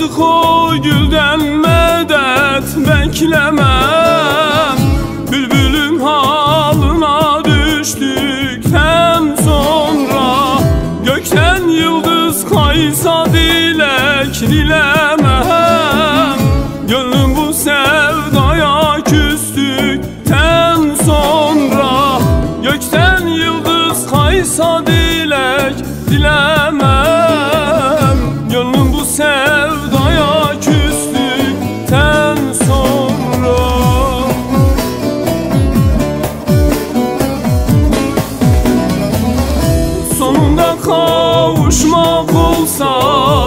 Artık o gülden medet beklemem. Bülbülün halına düştükten sonra gökten yıldız kaysa dilek dilemem. Gönlüm bu sevdaya küstükten sonra gökten yıldız kaysa dilek dilemem. Gönlüm bu sevdaya küstükten sonra. Sonunda kavuşmak olsa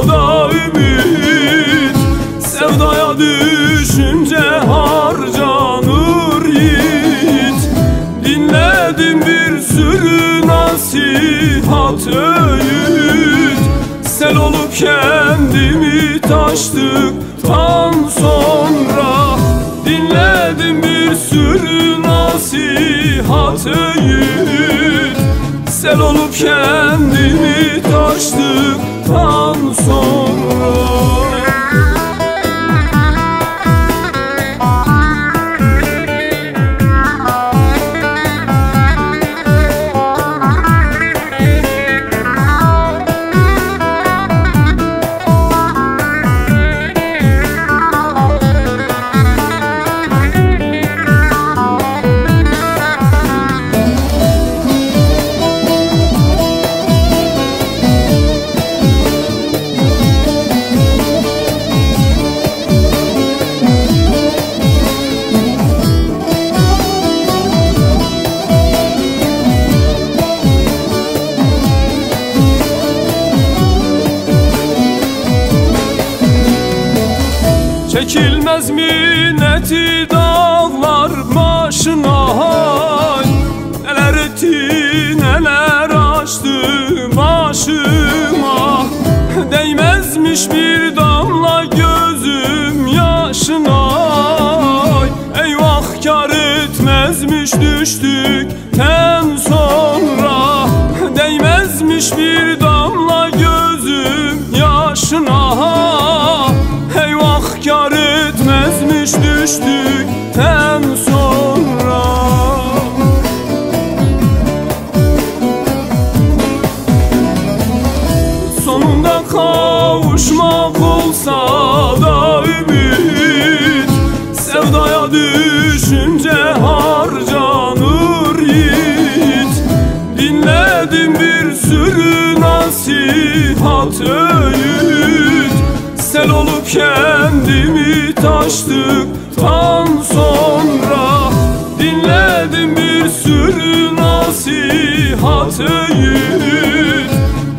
da ümit, sevdaya düşünce harcanır yiğit. Dinledim bir sürü nasihat öğüt, sel olup kendimi taştıktan sonra. Dinledim bir sürü nasihat öğüt, sel olup kendimi taştıktan sonra. Çekilmez minneti dağlar başına, hay. Neler etti neler açtı başıma. Değmezmiş bir damla gözüm yaşına, eyvah kar etmezmiş düştükten sonra. Değmezmiş bir damla gözüm yaşına, eyvah kar etmezmiş düştükten sonra. Sonunda kavuşmak olsa da ümit, sevdaya düşünce harcanır yiğit. Dinledim bir sürü nasihat öğüt, sel olup kendimi taştıktan sonra. Dinledim bir sürü nasihat öğüt,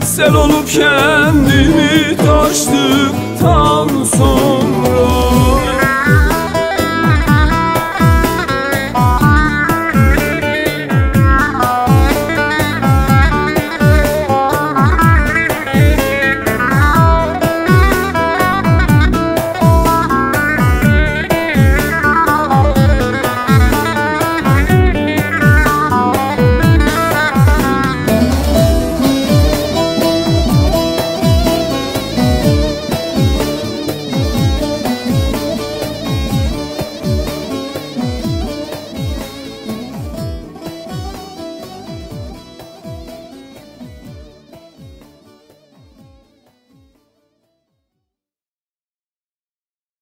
sel olup kendimi taştıktan sonra.